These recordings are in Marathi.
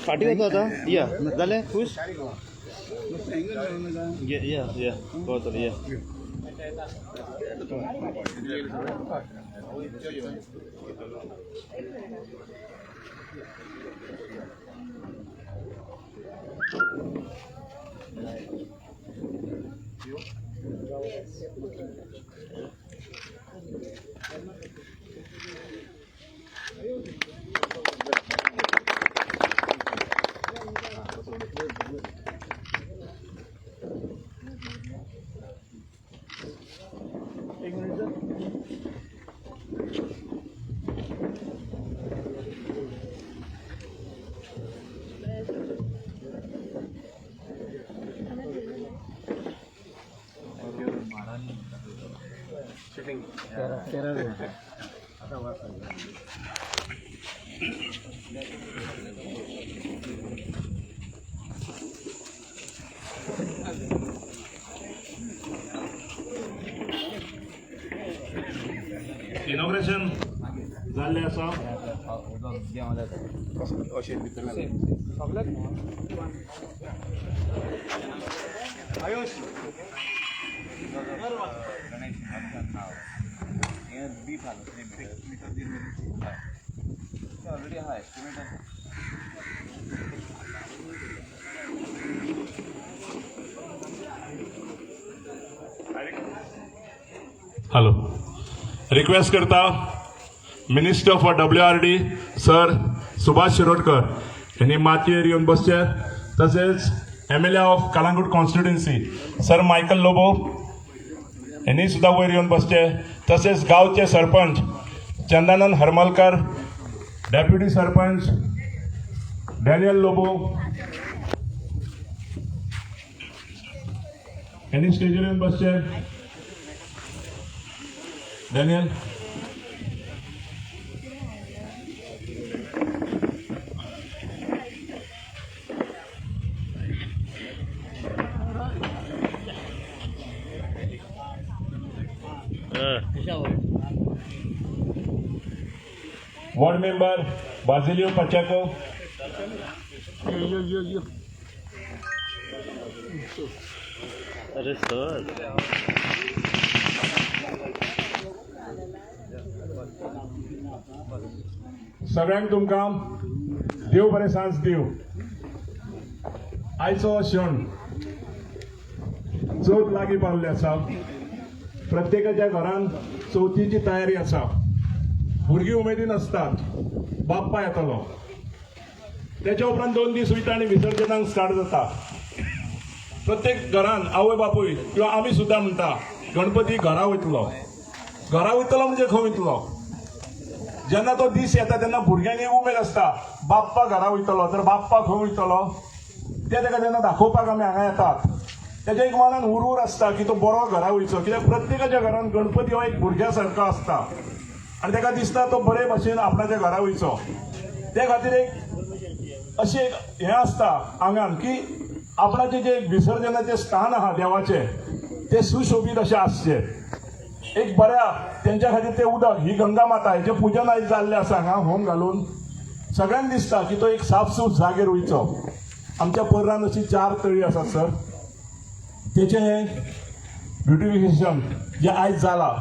फाटी होतो आता या झाले खुश या बहुत या इनॉग्रेशन झाले असा आयुष ऑलरेडी हा एस्टिमेट आहे हॅलो रिक्वेस्ट करता minister for WRD sir Subhash Shirodkar यांनी मातयेर येऊन बसचे तसेच MLA of Calangute constituency sir Michael Lobo यांनी सुद्धा वयर येऊन बसचे तसेच गावचे सरपंच चंदानंद हरमलकर डेप्युटी सरपंच डॅनियल लोबो यांनी स्टेजवर येऊन बसचे डॅनियल वार्ड मेंबर बाजिलियो पचाको अरे सर सगळ्यांक तुमकां देव बरें सांज दिव आयचो क्षण चवथ लागीं पावल्ली आसा प्रत्येकाच्या घरान चवथीची तयारी आसा भुरगीं उमेदीन आसतात बाप्पा येतलो त्याच्या उपरांत 2 दीस वयता आनी विसर्जनाक स्टार्ट जाता प्रत्येक घरान आवय बापूय किंवा आमी सुद्दां म्हणटा गणपती घरा वयतलो म्हणजे खंय वयतलो जेन्ना तो दीस येता तेन्ना भुरग्यांनी उमेद आसता बाप्पा घरा वयतलो तर बाप्पा खंय वयतलो ते ताका जेन्ना दाखोवपाक आमी हांगा येतात त्याच्या एक मनान उरवूर आसता की तो बरो घरा वयचो कित्याक प्रत्येकाच्या घरान गणपती हो एक भुरग्या सारको आसता आनी ताका दिसता तो बरे भाशेन आपणाच्या घरा वयचो त्या खातीर एक अशें एक हें आसता आंगान की आपणाचे जे विसर्जनाचे स्थान आहा देवाचे ते सुशोभीत अशें आसचे एक बऱ्या तेंच्या खातीर ते उदक ही गंगा माता हेचे पूजन आयज जाल्लें आसा हांगा होम घालून सगळ्यांक दिसता की तो एक साफसूफ जागेर वयचो आमच्या पर्रान अशी 4 तळी आसात सर तेचे ब्युटिफिकेशन जे आयज जाला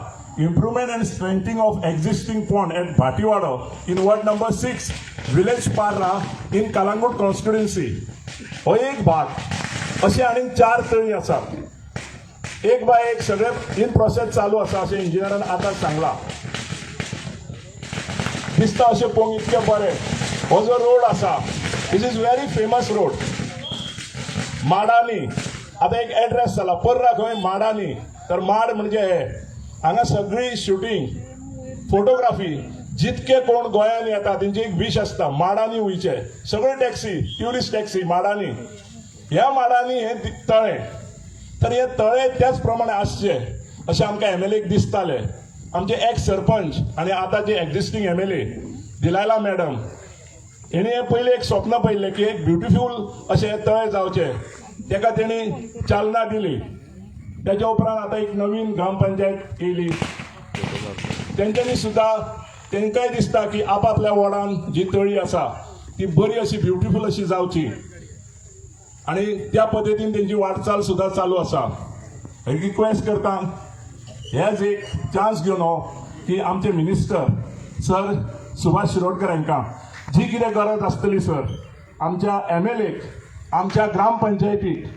improvement and strengthening of existing pond at Bhatiwada in ward number 6 village Parra in Kalangut constituency हो एक भाग असे आणि 4 तळी आसात एक बाय एक सगळे इन प्रोसेस चालू आसा असे इंजिनियरान आता सांगला दिसता असे पोंग इतके बरे हो जो रोड आसा दिस इज व्हेरी फेमस रोड माडानी आता एक एड्रेस जाला पर्रा खंय माडानी तर माड म्हणजे हे हांगा सगळी शूटिंग फोटोग्राफी जितके कोण गोंयान येता तेंची एक विश आसता माडांनी वयचे सगळे टॅक्सी ट्युरिस्ट टॅक्सी माडांनी ह्या माडांनी हे तळे तर हे तळे त्याच प्रमाणे आसचे अशें आमकां MLA दिसताले आमचे एक्स सरपंच आनी आतांचे एक्झिस्टिंग MLA दिलायला मॅडम हेणी हे पयले एक स्वप्न पळयल्लें की एक ब्युटिफूल अशें तळे जावचे तेका तेणी चालना दिली त्याच्या उपरांत आता एक नवीन ग्रामपंचायत येयली. तेंच्यांनी सुद्धा तेंकाय दिसता की आपापल्या वॉर्डान जी तळी आसा ती बरी अशी ब्युटिफूल अशी जावची आणि त्या पद्दतीन तेंची वाटचाल सुद्धा चालू आसा. रिक्वेस्ट करता हेच एक चान्स घेवन की आमचे मिनिस्टर सर सुभाष शिरोडकर हांकां जी कितें गरज आसतली सर आमच्या MLAक आमच्या ग्रामपंचायतीक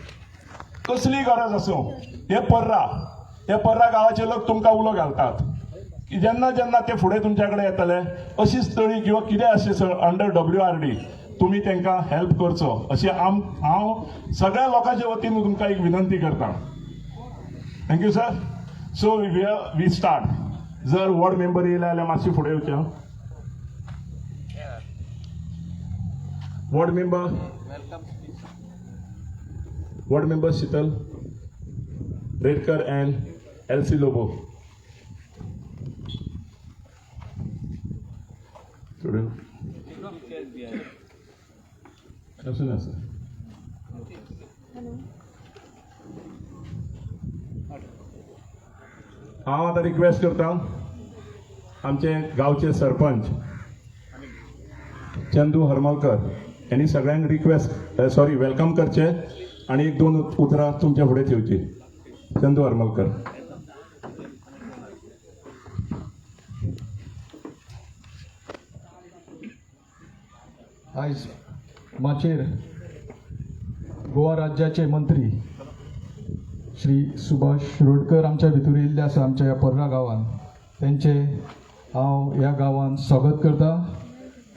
कसली गरज आसूं हे पर्रा गांवाचे लोक तुमकां उलो घालतात की जेन्ना जेन्ना ते फुडें तुमच्या कडेन येतले अशीच तळी किंवा कितें अशें सर अंडर WRD तुम्ही तांकां हेल्प करचो अशी हांव सगळ्या लोकांच्या वतीन तुमकां एक विनंती करता. Thank you sir. So we start. जर वॉर्ड मेंबर येयले जाल्यार मातशी फुडें येवचें. Ward member Shital Redkar and LC Lobo. हांव आतां रिक्वेस्ट करता आमचे गांवचे सरपंच चंदू हरमलकर यांनी सगळ्यांक वेलकम करचे आणि एक दोन उतरां तुमच्या फुडें ठेवची. चंदू हरमलकर. आयज माचेर गोवा राज्याचे मंत्री श्री सुभाष शिरोडकर आमच्या भितर येयल्ले आसा आमच्या ह्या पर्रा गांवांत. तेंचे हांव ह्या गांवांत स्वागत करता.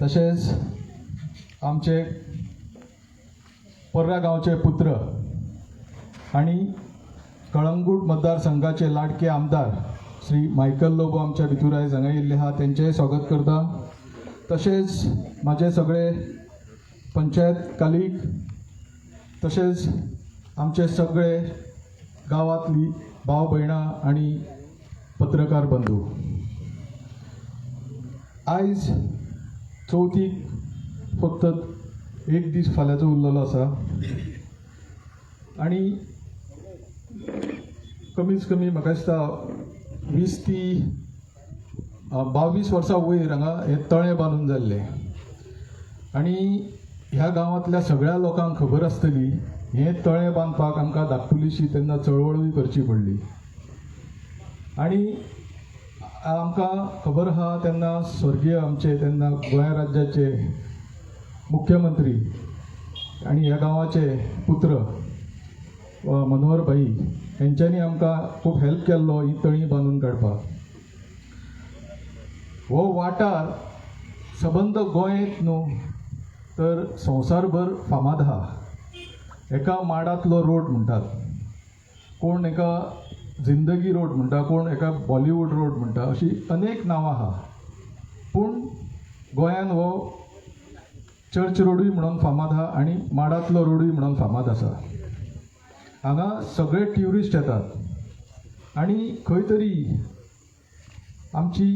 तशेंच आमचे पर्रा गांवचे पुत्र आणि कळंगूट मतदारसंघाचे लाडके आमदार श्री मायकल लोबो आमच्या भितर आयज हांगा येयल्ले आहा तेंचेय स्वागत करता. तशेंच म्हाजे सगळे पंचायत कालीग तशेंच आमचे सगळे गांवांतली भाव भयणां आनी पत्रकार बंधू. आयज चवथीक फक्त एक दीस फाल्यांचो उरलेलो आसा आनी कमीच कमी म्हाका दिसता 20 ती 22 वर्सां वयर हांगा हे तळें बांदून जाल्ले आनी ह्या गांवांतल्या सगळ्या लोकांक खबर आसतली हे तळें बांदपाक आमकां धाकटुलीशी तेन्ना चळवळूय करची पडली. आनी आमकां खबर आहा तेन्ना स्वर्गीय आमचे तेन्ना गोंय राज्याचे मुख्यमंत्री आनी ह्या गांवाचे पुत्र मनोहर भाई हेंच्यांनी आमकां खूब हेल्प केल्लो ही तळी बांदून काडपाक. हो वाठार सबंद गोंयत न्हू तर संवसारभर फामाद आहा. एका माडांतलो रोड म्हणटात, कोण एका जिंदगी रोड म्हणटा, कोण एका बॉलिवूड रोड म्हणटा, अशी अनेक नांवां आहा. पूण गोंयान हो चर्च रोडूय म्हणून फामाद आहा आनी माडांतलो रोडूय म्हणून फामाद आसा. हांगा सगळे ट्युरिस्ट येतात आनी खंय तरी आमची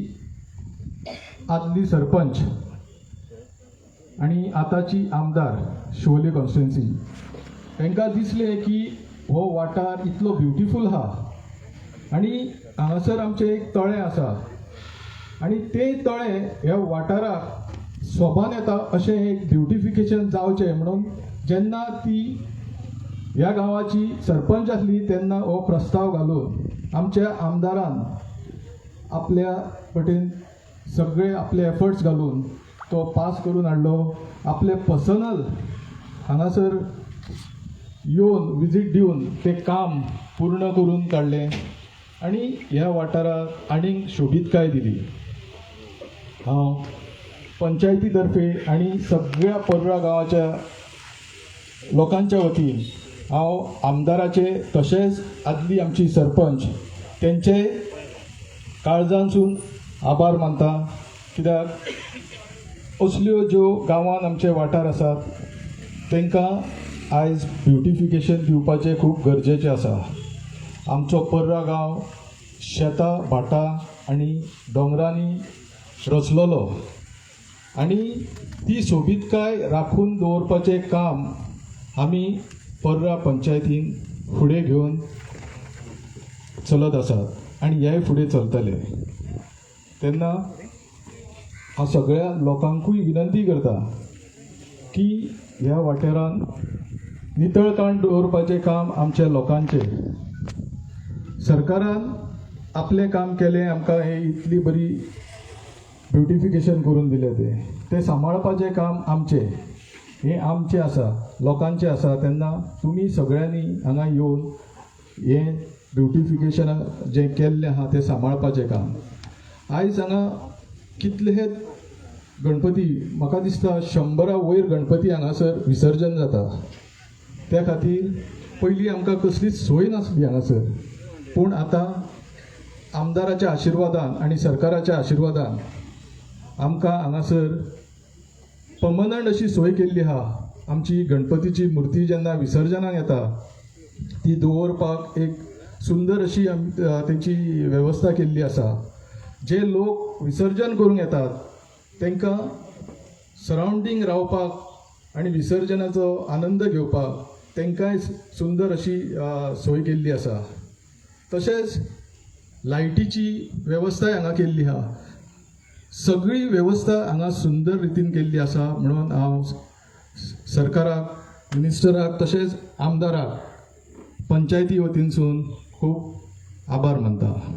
आदली सरपंच आनी आतांची आमदार शिवोले कॉन्स्टिट्युएन्सी तांकां दिसलें की हो वाठार इतलो ब्युटिफूल आहा आनी हांगासर आमचें एक तळें आसा आनी तें तळें ह्या वाठाराक सोबान येता अशें एक ब्युटिफिकेशन जावचें म्हणून जेन्ना ती ह्या गांवाची सरपंच आसली तेन्ना हो प्रस्ताव घालून आमच्या आमदारान आपल्या वटेन सगळे आपले एफर्ट्स घालून तो पास करून हाडलो. आपले पर्सनल हांगासर येवन विजीट दिवन ते काम पूर्ण करून काडलें आनी ह्या वाठाराक आनीक सोबीतकाय दिली. हांव पंचायती तर्फे आनी सगळ्या पर्रा गांवाच्या लोकांच्या वतीन हांव आमदाराचे तशेंच आदली आमची सरपंच तेंचे काळजांसून आभार मानता. कित्याक असल्यो ज्यो गांवांत आमचे वाठार आसात तांकां आयज ब्युटिफिकेशन दिवपाचें खूब गरजेचें आसा. आमचो पर्रा गांव शेतां भाटां आनी दोंगरांनी रचलेलो आनी ती सोबीतकाय राखून दवरपाचें काम आमी पर्रा पंचायतीन फुडें घेवन चलत आसात आनी हेय फुडें चलतले. तेन्ना हांव सगळ्या लोकांकूय विनंती करता की ह्या वाठारान नितळकाण दवरपाचें काम आमच्या लोकांचें. सरकारान आपलें काम केलें, आमकां हें इतली बरी ब्युटिफिकेशन करून दिलें तें सांबाळपाचें काम आमचें. हें आमचें आसा, लोकांचें आसा. तेन्ना तुमी सगळ्यांनी हांगा येवन हें ब्युटिफिकेशन जें केल्लें आहा तें सांबाळपाचें काम. आयज हांगा कितलेशेच गणपती, म्हाका दिसता 100 वयर गणपती हांगासर विसर्जन जाता. त्या खातीर पयलीं आमकां कसलीच सोय नासली हांगासर, पूण आतां आमदाराच्या आशिर्वादान आनी सरकाराच्या आशिर्वादान आमकां हांगासर पर्मनंट अशी सोय केल्ली आहा. आमची गणपतीची मुर्ती जेन्ना विसर्जनाक येता ती दवरपाक एक सुंदर अशी तेंची वेवस्था केल्ली आसा. जे लोक विसर्जन करूंक येतात तांकां सरावंडींग रावपाक आनी विसर्जनाचो आनंद घेवपाक तांकांय सुंदर अशी सोय केल्ली आसा. तशेंच लायटीची वेवस्थाय हांगा केल्ली आहा. सगळी वेवस्था हांगा सुंदर रितीन केल्ली आसा. म्हणून हांव सरकाराक, मिनिस्टराक तशेंच आमदाराक पंचायती वतीनसून खूब आभार मानता.